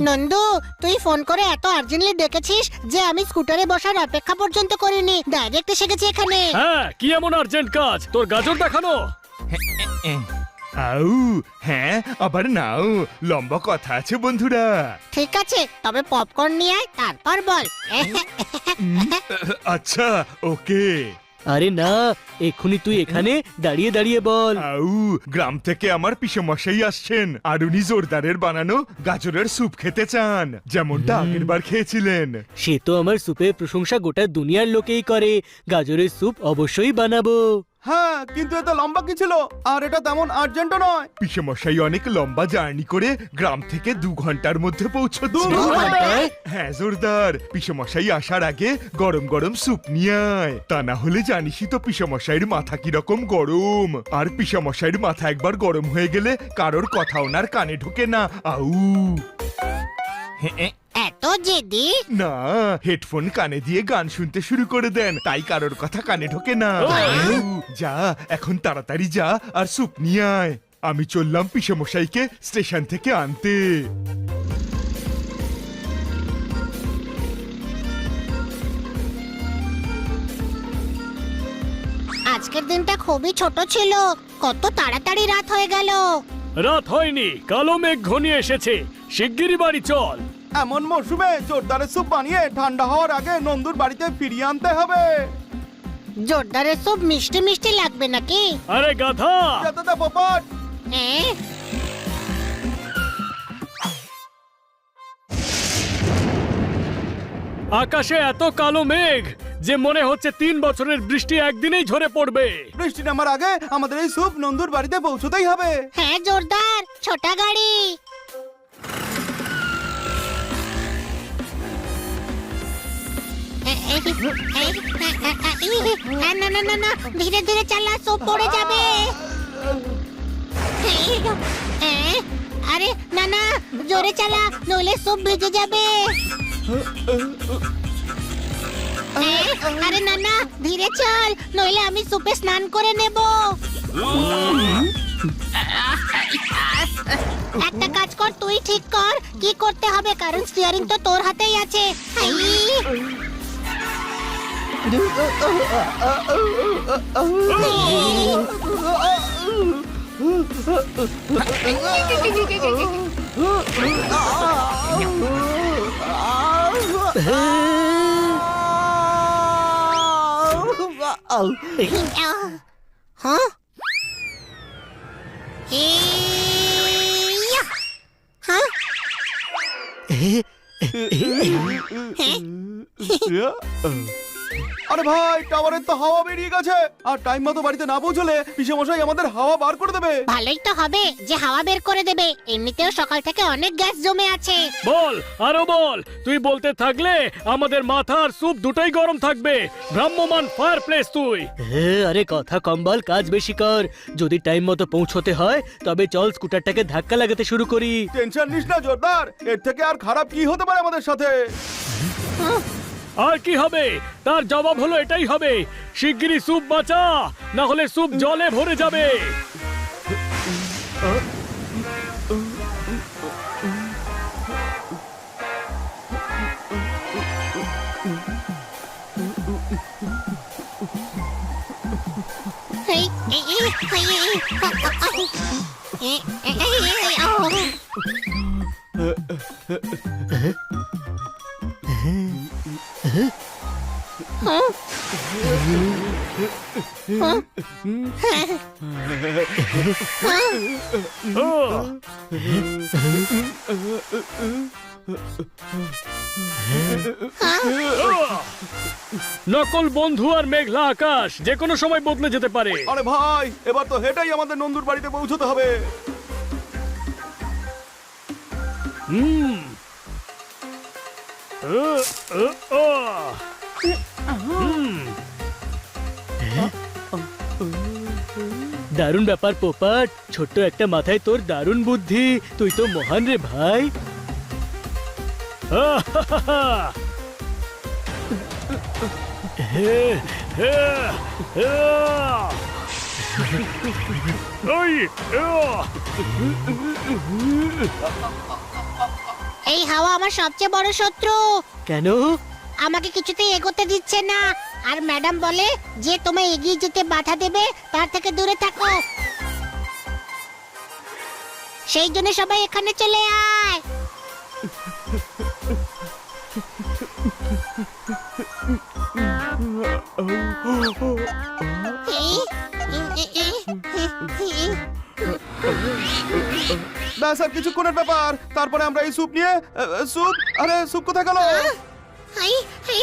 নন্দু, তুই ফোন করে এত আর্জেন্টলি ডেকেছিস যে আমি স্কুটারে বসার অপেক্ষা পর্যন্ত করিনি, ডাইরেক্ট এসে গেছি এখানে। হ্যাঁ, কি এমন আর্জেন্ট কাজ? তোর গাজর দেখানো। আউ হ্যাঁ, আবার নাও, লম্বা কথা আছে বন্ধুরা। ঠিক আছে, তবে পপকর্ন নিয়ে আয়, তারপর বল। আচ্ছা, ওকে। আরে না, এক্ষুনি তুই এখানে দাঁড়িয়ে দাঁড়িয়ে বল। আউ, গ্রাম থেকে আমার পিসেমশাই আসছেন আর উনি জোরদারের বানানো গাজরের স্যুপ খেতে চান, যেমনটা আগের বার খেয়েছিলেন। সে তো আমার স্যুপের প্রশংসা গোটা দুনিয়ার লোকেই করে। গাজরের স্যুপ অবশ্যই বানাবো। হ্যাঁ, কিন্তু এত লম্বা কি ছিল? আর এটা তেমন আর্জেন্টও নয়। পিসেমশাই অনেক লম্বা জার্নি করে গ্রাম থেকে 2 ঘন্টার মধ্যে পৌঁছচ্ছে। 2 ঘন্টায়? হ্যাঁ জোরদার, পিসেমশাই আসার আগে গরম গরম স্যুপ নিয়ে আয়, তা না হলে জানিসই তো পিসেমশাইয়ের মাথা কিরকম গরম। আর পিসেমশাইয়ের মাথা একবার গরম হয়ে গেলে কারোর কথা ওনার কানে ঢোকে না। আউ এত জেদি? না, হেডফোন কানে দিয়ে গান শুনতে শুরু করে দেন, তাই কারোর কথা কানে ঢোকে না। যা, এখন তাড়াতাড়ি যা আর স্যুপ নিয়ে আয়। আমি চললাম পিসেমশাইকে স্টেশন থেকে আনতে। আজকের দিনটা খুবই ছোট ছিল, কত তাড়াতাড়ি রাত হয়ে গেল। রাত হয়নি, কালো মেঘ ঘনিয়ে এসেছে। শিগগিরই বাড়ি চল। এমন মৌসুমে জোরদারের স্যুপ বানিয়ে ঠান্ডা হওয়ার আগে নন্দুর বাড়িতে ফিরিয়ে আনতে হবে। জোরদারের স্যুপ মিষ্টি মিষ্টি লাগবে নাকি? আরে গাধা! যেতে দে পোপট। হ্যাঁ, আকাশে এত কালো মেঘ যে মনে হচ্ছে 3 বছরের বৃষ্টি একদিনেই ঝরে পড়বে। বৃষ্টি নামার আগে আমাদের এই স্যুপ নন্দুর বাড়িতে পৌঁছতেই হবে। হ্যাঁ জোরদার, ছোটা গাড়ি। না না না না, ধীরে ধীরে চালা, সব পড়ে যাবে। আরে না না, জোরে চালা, নইলে সব ভিজে যাবে। আরে না না, ধীরে চল, নইলে আমি সুপে স্নান করে নেব। একটা কাজ কর, তুই ঠিক কর কি করতে হবে, কারণ স্টিয়ারিং তো তোর হাতেই আছে। হ্যাঁ, আরে ভাই, টাওয়ারের তো হাওয়া বেরিয়ে গেছে, আর টাইম মতো বাড়িতে না পৌঁছলে পিসেমশাই আমাদের হাওয়া বার করে দেবে। ভালোই তো হবে যে হাওয়া বের করে দেবে, এমনিতেও সকাল থেকে অনেক গ্যাস জমে আছে। বল, আরো বল। তুই বলতে থাকলে আমাদের মাথা আর স্যুপ দুটোই গরম থাকবে। ভ্রাম্যমান ফায়ার প্লেস তুই। আরে কথা কম বল, কাজ বেশি কর। যদি টাইম মতো পৌঁছতে হয় তবে চল স্কুটারটাকে ধাক্কা লাগাতে শুরু করি। টেনশন নিস না জোরদার, এর থেকে আর খারাপ কি হতে পারে আমাদের সাথে। আর কি হবে? তার জবাব হলো এটাই হবে, শিগগিরই স্যুপ বাঁচা, না হলে স্যুপ জলে ভরে যাবে। নকল বন্ধু আর মেঘলা আকাশ যে কোনো সময় বদলে যেতে পারে। আরে ভাই, এবার তো হেঁটেই আমাদের নন্দুর বাড়িতে পৌঁছতে হবে। দারুণ ব্যাপার পোপাট, ছোট্ট একটা মাথায় তোর দারুণ বুদ্ধি, তুই তো মহান রে ভাই। এই হাওয়া আমার সবচেয়ে বড় শত্রু। কেন? আমাকে কিছুতেই এগোতে দিচ্ছে না, আর ম্যাডাম বলে যে তোমায় এগিয়ে যেতে বাধা দেবে তার থেকে দূরে থাকো। সেই জন্য সবাই এখানে চলে আয়। ব্যাস আর কিছুক্ষণের ব্যাপার, তারপরে আমরা এই স্যুপ নিয়ে স্যুপ, আরে স্যুপ কোথায় গেল? হাই হাই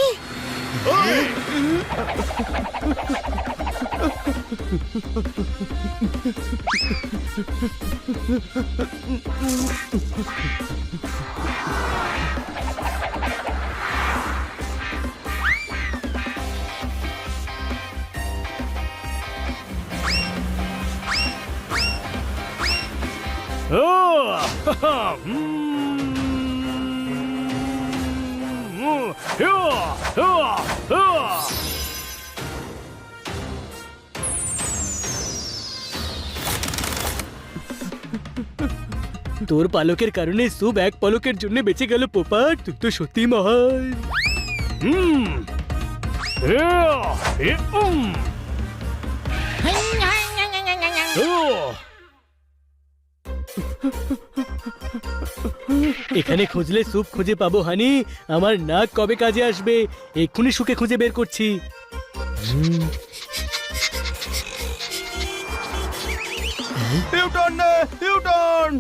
তোর পালকের কারণে সুপ এক পলকের জন্য বেঁচে গেল পোপাট, তুই তো সত্যি মহান। এখানে খুঁজলে সুপ খুঁজে পাবো হানি, আমার নাক কবে কাজে আসবে এক্ষুনি শুকে খুঁজে বের করছি। ইউটার্ন নে, ইউটার্ন।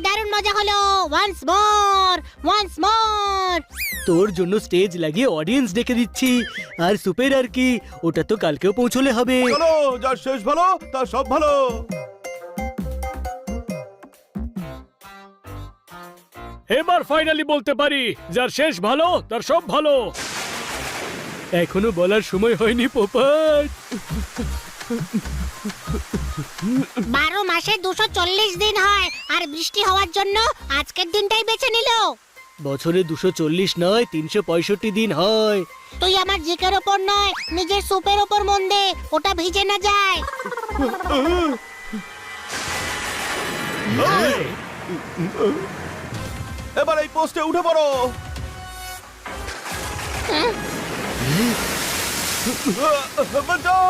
দারুণ মজা হলো। Once more, once more. তোর জন্য স্টেজ লাগিয়ে অডিয়েন্স ডেকে দিচ্ছি, আর সুপের আর কি, ওটা তো কালকেও পৌঁছলে হবে। চলো, যার শেষ ভালো তার সব ভালো। এবার ফাইনালি বলতে পারি, যার শেষ ভালো তার সব ভালো। এখনো বলার সময় হয়নি পোপাট। 12 মাসে 240 দিন হয়, আর বৃষ্টি হওয়ার জন্য আজকের দিনটাই বেছে নিল। বছরে 240 নয় 365 দিন হয়। তুই আমার জিকের ওপর নয়, নিজের সুপের ওপর মন দে, ওটা ভিজে না যায়। এবার এই পোস্টে উঠে পড়ো। বাঁচাও!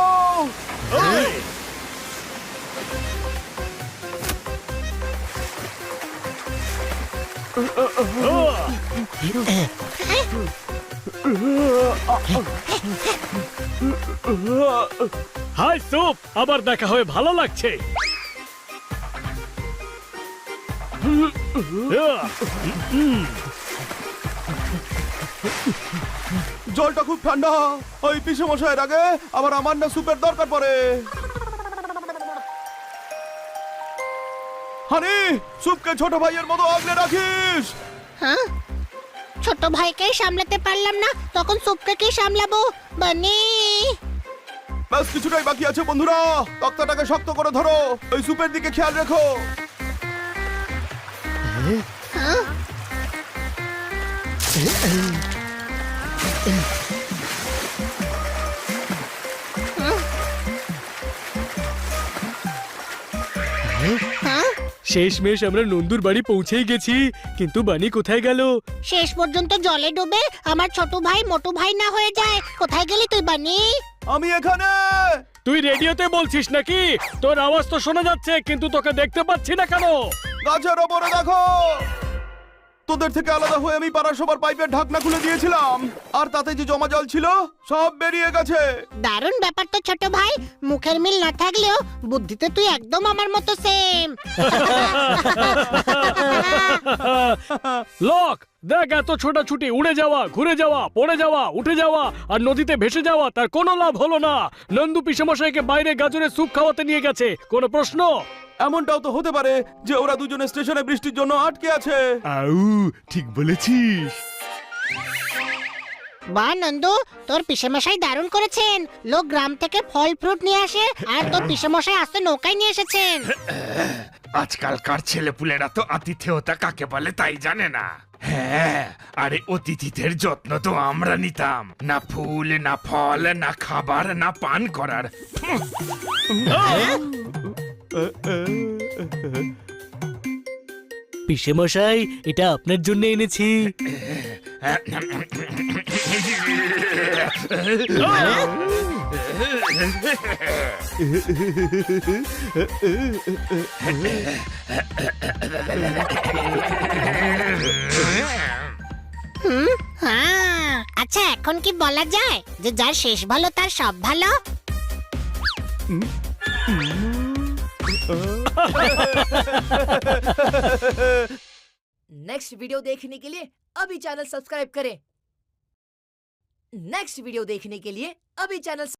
হাই সুপ, আবার দেখা হয়ে ভালো লাগছে। জলটা খুব ঠান্ডা, ওই পিসে মশাইয়ের আগে আবার আমার না স্যুপের দরকার পড়ে। হানি, স্যুপকে ছোট ভাইয়ের মতো আগলে রাখিস। হ্যাঁ, ছোট ভাইকে সামলাতে পারলাম না, তখন সুপকে কি সামলাবো? বানি, ব্যাস কিছুটাই বাকি আছে বন্ধুরা, তক্তাটাকে শক্ত করে ধরো, ওই স্যুপের দিকে খেয়াল রেখো। হ্যাঁ? হ্যাঁ? শেষমেশ আমরা নন্দুর বাড়ি পৌঁছেই গেছি, কিন্তু বানি কোথায় গেল? শেষ পর্যন্ত জলে ডুবে আমার ছোট ভাই মোটু ভাই না হয়ে যায়। কোথায় গেলি তুই বানি? আমি এখানে। তুই রেডিওতে বলছিস নাকি? তোর আওয়াজ তো শোনা যাচ্ছে, কিন্তু তোকে দেখতে পাচ্ছি না কেন? গাছের ওপরে দেখো। তোদের থেকে আলাদা হয়ে আমি পাড়ার সবার পাইপের ঢাকনা খুলে দিয়েছিলাম, আর তাতে যে জমা জল ছিল সব বেরিয়ে গেছে। দারুণ ব্যাপার তো ছোট ভাই। মুখের মিল না থাকলেও বুদ্ধিতে তুই একদম আমার মতো সেম। লক, দেখ, এত ছোটাছুটি, উড়ে যাওয়া, ঘুরে যাওয়া, পড়ে যাওয়া, উঠে যাওয়া আর নদীতে ভেসে যাওয়া, তার কোনো লাভ হলো না। নন্দু পিসেমশাইকে বাইরে গাজরের স্যুপ খাওয়াতে নিয়ে গেছে। কোনো প্রশ্ন? এমনটাও তো হতে পারে যে ওরা দুজনে স্টেশনে বৃষ্টির জন্য আটকে আছে। আউ, ঠিক বলেছিস। বা নন্দু, তোর পিসেমশাই দারুণ করেছেন। লোক গ্রাম থেকে ফল ফ্রুট নিয়ে আসে, আর তোর পিসেমশাই আসতে নৌকায় নিয়ে এসেছেন। আজকালকার ছেলেপুলেরা তো আতিথেয়তা কাকে বলে তাই জানে না। হ্যাঁ, আরে অতিথিদের যত্ন তো আমরা নিতাম। না ফুল, না ফল, না খাবার, না পান করার। পিসেমশাই, এটা আপনার জন্য এনেছি। হ্যাঁ, আচ্ছা, এখন কি বলা যায় যে যার শেষ ভালো তার সব ভালো? नेक्स्ट वीडियो देखने के लिए अभी चैनल सब्सक्राइब करें। नेक्स्ट वीडियो देखने के लिए अभी चैनल